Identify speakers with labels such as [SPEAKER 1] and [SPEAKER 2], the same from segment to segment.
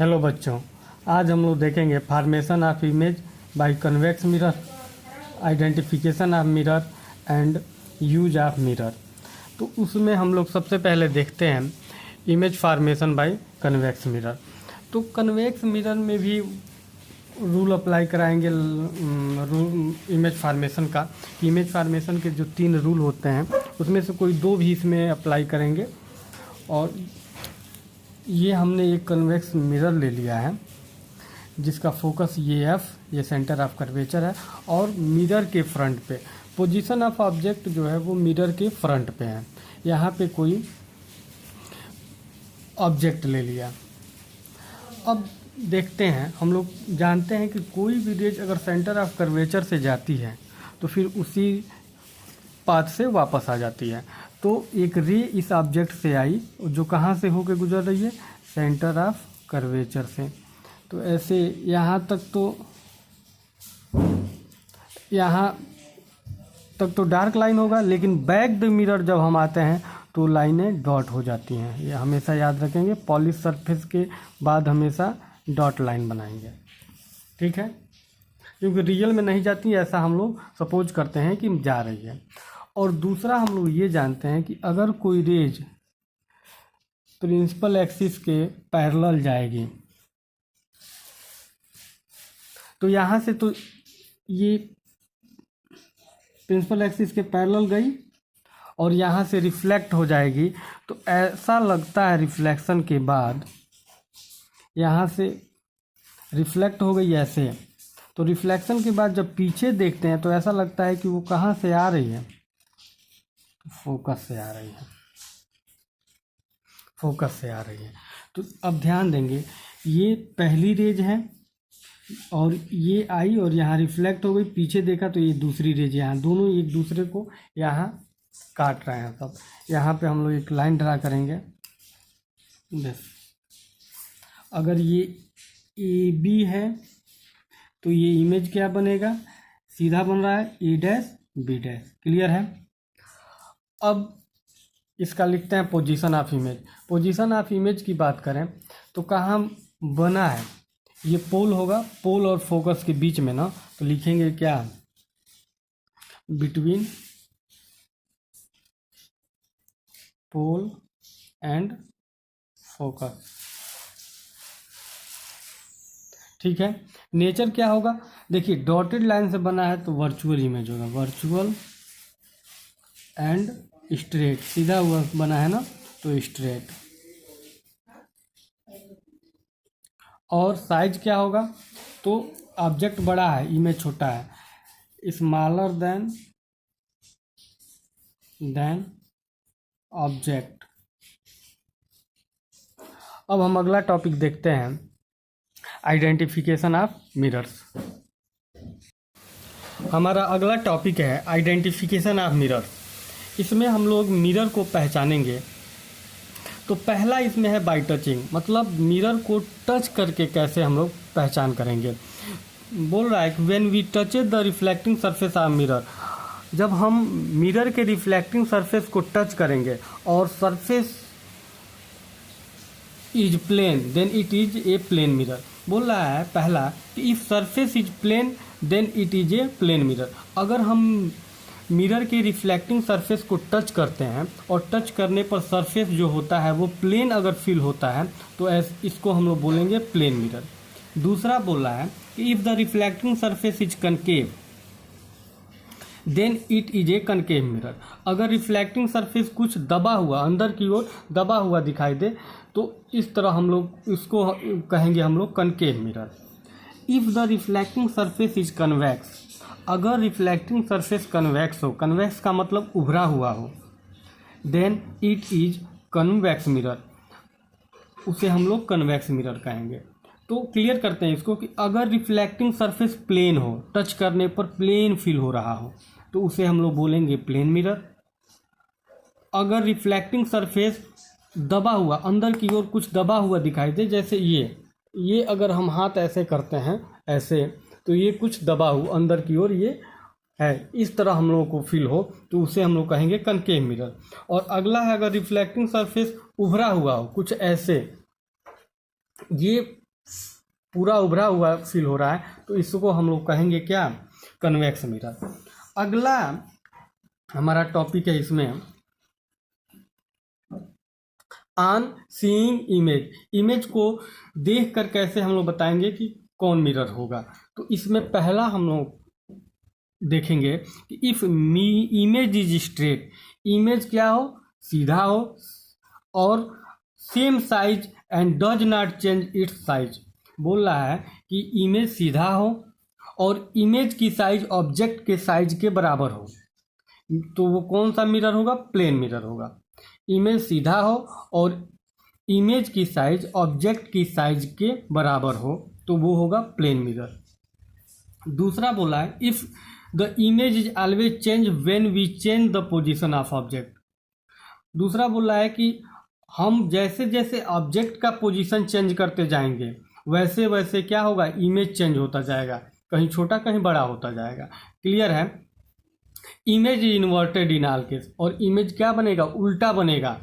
[SPEAKER 1] Hello बच्चों, आज हम लोग देखेंगे formation of image by convex mirror, identification of mirror and use of mirror. तो उसमें हम लोग सबसे पहले देखते हैं image formation by convex mirror. तो कन्वेक्स मिरर में भी रूल अप्लाई कराएंगे इमेज फार्मेशन का। इमेज फार्मेशन के जो 3 रूल होते हैं उसमें से कोई 2 भी इसमें अप्लाई करेंगे। और ये हमने एक कन्वेक्स मिरर ले लिया है जिसका फोकस ये सेंटर ऑफ कर्वेचर है और मिरर के फ्रंट पे पोजीशन ऑफ ऑब्जेक्ट जो है वो मिरर के फ्रंट पे है। यहाँ पे कोई ऑब्जेक्ट ले लिया। अब देखते हैं, हम लोग जानते हैं कि कोई भी रेज अगर सेंटर ऑफ कर्वेचर से जाती है तो फिर उसी पाथ से वापस आ जाती है। तो एक रे इस ऑब्जेक्ट से आई जो कहाँ से होकर गुजर रही है, सेंटर ऑफ कर्वेचर से। तो ऐसे यहाँ तक तो डार्क लाइन होगा, लेकिन बैक द मिरर जब हम आते हैं तो लाइनें डॉट हो जाती हैं। ये हमेशा याद रखेंगे, पॉलिश सरफेस के बाद हमेशा डॉट लाइन बनाएंगे, ठीक है, क्योंकि रियल में नहीं जाती, ऐसा हम लोग सपोज करते हैं कि जा रही है। और दूसरा हम लोग ये जानते हैं कि अगर कोई रेज प्रिंसिपल एक्सिस के पैरेलल जाएगी तो यहाँ से तो ये प्रिंसिपल एक्सिस के पैरेलल गई और यहाँ से रिफ्लेक्ट हो जाएगी। तो ऐसा लगता है रिफ्लेक्शन के बाद यहाँ से रिफ्लेक्ट हो गई ऐसे। तो रिफ्लेक्शन के बाद जब पीछे देखते हैं तो ऐसा लगता है कि वो कहाँ से आ रही है, फोकस से आ रही है, फोकस से आ रही है। तो अब ध्यान देंगे, ये पहली रेज है और ये आई और यहाँ रिफ्लेक्ट हो गई, पीछे देखा तो ये दूसरी रेज, यहाँ दोनों एक दूसरे को यहाँ काट रहे हैं। तब यहाँ पे हम लोग एक लाइन ड्रा करेंगे। बस अगर ये ए बी है तो ये इमेज क्या बनेगा, सीधा बन रहा है ए डैश बी डैश। क्लियर है। अब इसका लिखते हैं position of image. Position of image की बात करें तो कहाँ बना है, ये पोल होगा, पोल और फोकस के बीच में ना, तो लिखेंगे क्या, बिटवीन पोल एंड फोकस, ठीक है। नेचर क्या होगा, देखिए डॉटेड लाइन से बना है तो वर्चुअल इमेज होगा, वर्चुअल एंड स्ट्रेट, सीधा हुआ बना है ना तो स्ट्रेट। और साइज क्या होगा, तो ऑब्जेक्ट बड़ा है इमेज छोटा है, स्मॉलर देन ऑब्जेक्ट। अब हम अगला टॉपिक देखते हैं, आइडेंटिफिकेशन ऑफ मिरर्स। हमारा अगला टॉपिक है आइडेंटिफिकेशन ऑफ मिरर। इसमें हम लोग मिरर को पहचानेंगे। तो पहला इसमें है बाय टचिंग, मतलब मिरर को टच करके कैसे हम लोग पहचान करेंगे। बोल रहा है कि when we touch the reflecting surface of mirror, जब हम मिरर के रिफ्लेक्टिंग सरफेस को टच करेंगे और surface is plane then it is a plane mirror. बोल रहा है पहला कि if surface is plane then it is a plane mirror. अगर हम मिरर के रिफ्लेक्टिंग सरफेस को टच करते हैं और टच करने पर सरफेस जो होता है वो प्लेन अगर फील होता है तो इसको हम लोग बोलेंगे प्लेन मिरर। दूसरा बोल रहा है कि if the reflecting surface is concave then it is a concave mirror. अगर रिफ्लेक्टिंग सरफेस कुछ दबा हुआ, अंदर की ओर दबा हुआ दिखाई दे तो इस तरह हम लोग इसको कहेंगे हम लोग concave mirror. If the reflecting surface is convex, अगर रिफ्लेक्टिंग सरफेस कन्वेक्स हो, कन्वेक्स का मतलब उभरा हुआ हो, then it is convex mirror, उसे हम लोग कन्वेक्स मिरर कहेंगे। तो क्लियर करते हैं इसको कि अगर रिफ्लेक्टिंग सरफेस प्लेन हो, टच करने पर प्लेन फील हो रहा हो तो उसे हम लोग बोलेंगे प्लेन मिरर। अगर रिफ्लेक्टिंग सरफेस दबा हुआ, अंदर की ओर कुछ दबा हुआ दिखाई दे, जैसे ये अगर हम हाथ ऐसे करते हैं ऐसे तो ये कुछ दबा हुआ अंदर की ओर ये है, इस तरह हम लोगों को फील हो तो उसे हम लोग कहेंगे कनकेव मिरर। और अगला है अगर रिफ्लेक्टिंग सरफेस उभरा हुआ हो कुछ ऐसे, ये पूरा उभरा हुआ फील हो रहा है, तो इसको हम लोग कहेंगे क्या, कन्वेक्स मिरर। अगला हमारा टॉपिक है इसमें ऑन सीइंग इमेज। इमेज को देख कर कैसे हम लोग बताएंगे कि कौन मिरर होगा। तो इसमें पहला हम लोग देखेंगे कि if image is straight, image क्या हो, सीधा हो और same size and does not change it's size. बोल रहा है कि इमेज सीधा हो और इमेज की साइज ऑब्जेक्ट के साइज के बराबर हो, तो वो कौन सा मिरर होगा, प्लेन मिरर होगा। इमेज सीधा हो और इमेज की साइज ऑब्जेक्ट की साइज के बराबर हो, तो वो होगा प्लेन मिरर। दूसरा बोला है if the image is always change when we change the position of object. दूसरा बोला है कि हम जैसे जैसे ऑब्जेक्ट का पोजीशन चेंज करते जाएंगे वैसे वैसे क्या होगा, इमेज चेंज होता जाएगा, कहीं छोटा कहीं बड़ा होता जाएगा। क्लियर है। Image inverted in all case, और इमेज क्या बनेगा, उल्टा बनेगा।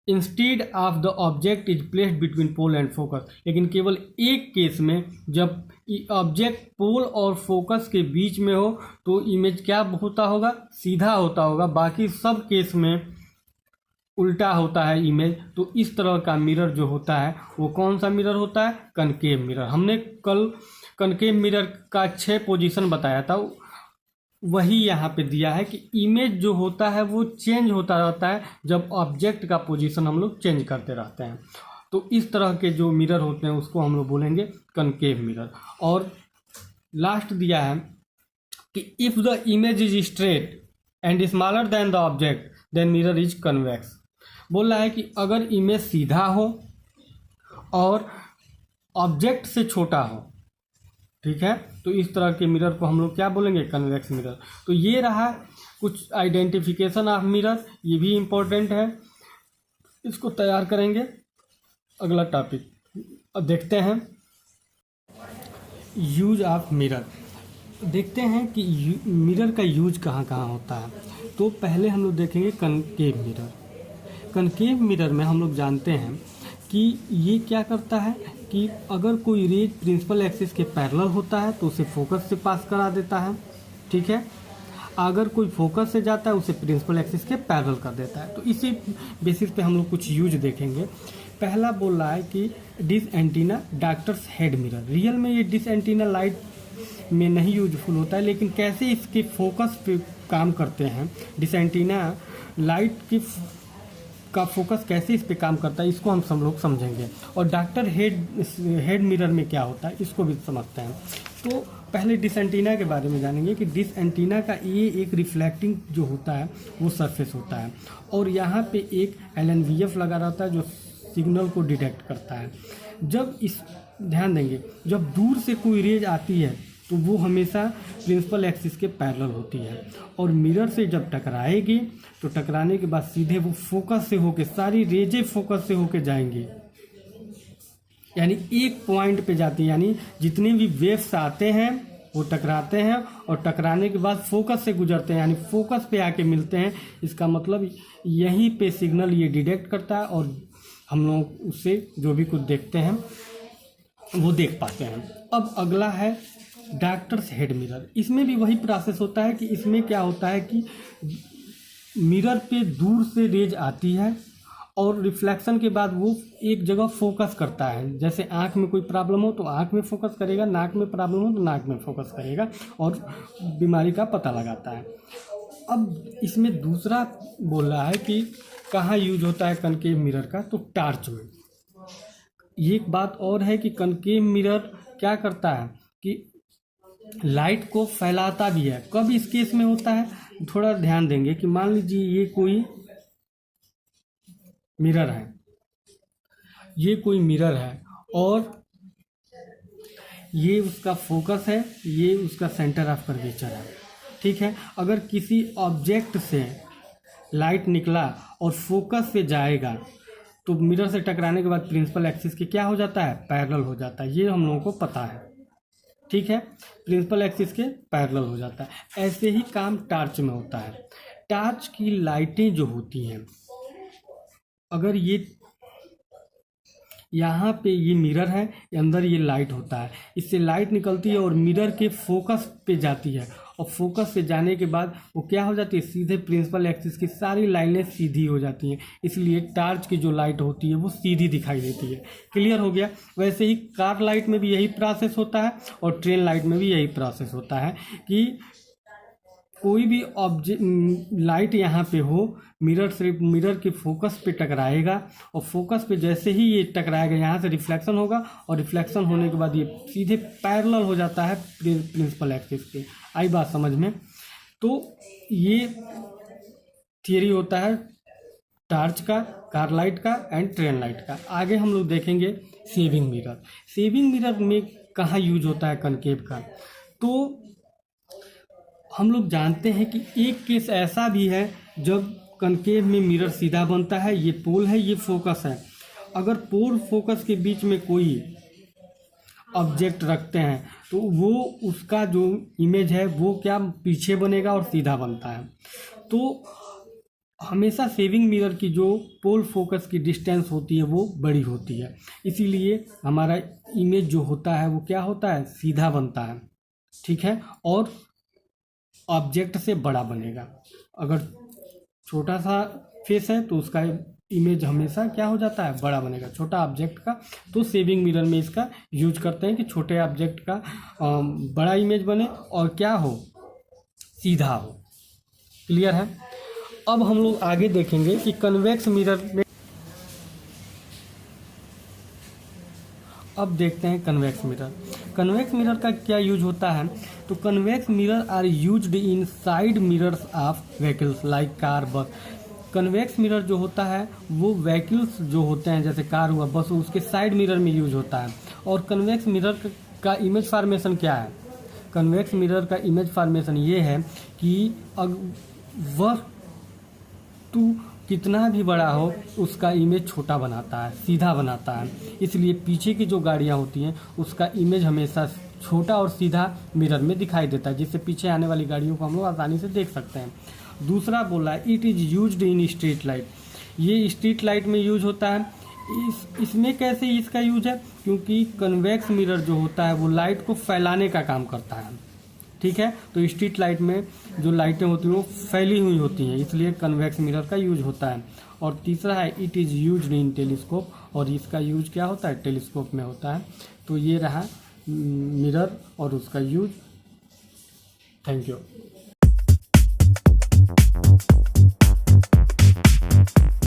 [SPEAKER 1] Instead of the object is placed between pole and focus, लेकिन केवल एक केस में जब ऑब्जेक्ट पोल और फोकस के बीच में हो तो इमेज क्या होता होगा, सीधा होता होगा, बाकी सब केस में उल्टा होता है इमेज। तो इस तरह का मिरर जो होता है वो कौन सा मिरर होता है, कनकेव मिरर। हमने कल कनकेव मिरर का 6 पोजीशन बताया था, वही यहाँ पे दिया है कि इमेज जो होता है वो चेंज होता रहता है जब ऑब्जेक्ट का पोजीशन हम लोग चेंज करते रहते हैं। तो इस तरह के जो मिरर होते हैं उसको हम लोग बोलेंगे कनकेव मिरर। और लास्ट दिया है कि if the image is straight and smaller than the object then mirror is convex. बोल रहा है कि अगर इमेज सीधा हो और ऑब्जेक्ट से छोटा हो, ठीक है, तो इस तरह के मिरर को हम लोग क्या बोलेंगे, कन्वेक्स मिरर। तो ये रहा कुछ आइडेंटिफिकेशन ऑफ मिरर, ये भी इम्पोर्टेंट है, इसको तैयार करेंगे। अगला टॉपिक अब देखते हैं यूज ऑफ मिरर। देखते हैं कि मिरर का यूज कहाँ कहाँ होता है। तो पहले हम लोग देखेंगे कनकेव मिरर। कनकेव मिरर में हम लोग जानते हैं कि ये क्या करता है कि अगर कोई रेज प्रिंसिपल एक्सिस के पैरेलल होता है तो उसे फोकस से पास करा देता है, ठीक है। अगर कोई फोकस से जाता है उसे प्रिंसिपल एक्सिस के पैरेलल कर देता है। तो इसी बेसिस पे हम लोग कुछ यूज देखेंगे। पहला बोल रहा है कि dish antenna doctors head mirror. Real में ये डिश एंटीना लाइट में नहीं यूजफुल होता है, लेकिन कैसे इसके फोकस पे काम करते हैं, डिश एंटीना लाइट की का फोकस कैसे इस पे काम करता है, इसको हम सब लोग समझेंगे। और डॉक्टर हेड मिरर में क्या होता है इसको भी समझते हैं। तो पहले डिश एंटीना के बारे में जानेंगे कि डिश एंटीना का ये एक रिफ्लेक्टिंग जो होता है वो सरफेस होता है, और यहाँ पे एक LNVF लगा रहता है जो सिग्नल को डिटेक्ट करता है। जब इस ध्यान देंगे, जब दूर से कोई रेज आती है तो वो हमेशा प्रिंसिपल एक्सिस के पैरेलल होती है, और मिरर से जब टकराएगी तो टकराने के बाद सीधे वो फोकस से होके, सारी रेजें फोकस से होके जाएंगी, यानी एक पॉइंट पे जाती है। यानी जितने भी वेव्स आते हैं वो टकराते हैं और टकराने के बाद फोकस से गुजरते हैं, यानी फोकस पे आके मिलते हैं। इसका मतलब यहीं पे सिग्नल ये डिटेक्ट करता है और हम लोग उससे जो भी कुछ देखते हैं वो देख पाते हैं। अब अगला है डॉक्टर्स हेड मिरर। इसमें भी वही प्रोसेस होता है कि इसमें क्या होता है कि मिरर पे दूर से रेज आती है और रिफ्लेक्शन के बाद वो एक जगह फोकस करता है। जैसे आँख में कोई प्रॉब्लम हो तो आँख में फोकस करेगा, नाक में प्रॉब्लम हो तो नाक में फोकस करेगा और बीमारी का पता लगाता है। अब इसमें दूसरा बोल रहा है कि कहाँ यूज होता है कनकेव मिरर का, तो टार्च में। एक बात और है कि कनकेव मिरर क्या करता है कि लाइट को फैलाता भी है। कब इस केस में होता है, थोड़ा ध्यान देंगे कि मान लीजिए ये कोई मिरर है, ये कोई मिरर है और ये उसका फोकस है, ये उसका सेंटर ऑफ कर्वेचर है, ठीक है। अगर किसी ऑब्जेक्ट से लाइट निकला और फोकस से जाएगा तो मिरर से टकराने के बाद प्रिंसिपल एक्सिस के क्या हो जाता है, पैरेलल हो जाता है। ये हम लोगों को पता है, ठीक है, प्रिंसिपल एक्सिस के पैरेलल हो जाता है। ऐसे ही काम टार्च में होता है। टार्च की लाइटें जो होती हैं, अगर यहाँ पे ये मिरर है, अंदर ये लाइट होता है, इससे लाइट निकलती है और मिरर के फोकस पे जाती है, और फोकस पे जाने के बाद वो क्या हो जाती है, सीधे प्रिंसिपल एक्सिस की सारी लाइनें सीधी हो जाती हैं, इसलिए टार्च की जो लाइट होती है वो सीधी दिखाई देती है। क्लियर हो गया। वैसे ही कार लाइट में भी यही प्रोसेस होता है और ट्रेन लाइट में भी यही प्रोसेस होता है कि कोई भी ऑब्जेक्ट लाइट यहाँ पे हो, मिरर से मिरर के फोकस पे टकराएगा, और फोकस पे जैसे ही ये टकराएगा यहाँ से रिफ्लेक्शन होगा, और रिफ्लेक्शन होने के बाद ये सीधे पैरेलल हो जाता है प्रिंसिपल एक्सिस के। आई बात समझ में। तो ये थियरी होता है टार्च का, कार लाइट का एंड ट्रेन लाइट का। आगे हम लोग देखेंगे सेविंग मिरर। सेविंग मिरर में कहाँ यूज होता है कनकेव का, तो हम लोग जानते हैं कि एक केस ऐसा भी है जब कनकेव में मिरर सीधा बनता है, ये पोल है, ये फोकस है। अगर पोल फोकस के बीच में कोई ऑब्जेक्ट रखते हैं तो वो उसका जो इमेज है वो क्या पीछे बनेगा और सीधा बनता है। तो हमेशा सेविंग मिरर की जो पोल फोकस की डिस्टेंस होती है वो बड़ी होती है, इसीलिए हमारा इमेज जो होता है वो क्या होता है, सीधा बनता है। ठीक है, और ऑब्जेक्ट से बड़ा बनेगा। अगर छोटा सा फेस है तो उसका इमेज हमेशा क्या हो जाता है, बड़ा बनेगा, छोटा ऑब्जेक्ट का। तो सेविंग मिरर में इसका यूज करते हैं कि छोटे ऑब्जेक्ट का बड़ा इमेज बने और क्या हो, सीधा हो। क्लियर है। अब हम लोग आगे देखेंगे कि कन्वेक्स मिरर में, अब देखते हैं कन्वेक्स मिरर। कन्वेक्स मिरर का क्या यूज होता है, तो convex mirror are used in side mirrors of vehicles like car, bus. Convex mirror जो होता है वो व्हीकल्स जो होते हैं जैसे कार हुआ, बस, उसके साइड मिरर में यूज होता है। और कन्वेक्स मिरर का इमेज फॉर्मेशन क्या है, कन्वेक्स मिरर का इमेज फॉर्मेशन ये है कि वह कितना भी बड़ा हो उसका इमेज छोटा बनाता है, सीधा बनाता है। इसलिए पीछे की जो गाड़ियाँ होती हैं उसका इमेज हमेशा छोटा और सीधा मिरर में दिखाई देता है, जिससे पीछे आने वाली गाड़ियों को हम लोग आसानी से देख सकते हैं। दूसरा बोला है it is used in street light. ये स्ट्रीट लाइट में यूज होता है। इसमें कैसे इसका यूज है, क्योंकि कन्वेक्स मिरर जो होता है वो लाइट को फैलाने का काम करता है। ठीक है, तो स्ट्रीट लाइट में जो लाइटें होती हैं वो फैली हुई होती हैं, इसलिए कन्वेक्स मिरर का यूज होता है। और तीसरा है it is used in telescope, और इसका यूज क्या होता है, टेलीस्कोप में होता है। तो ये रहा मिरर और उसका यूज। Thank you.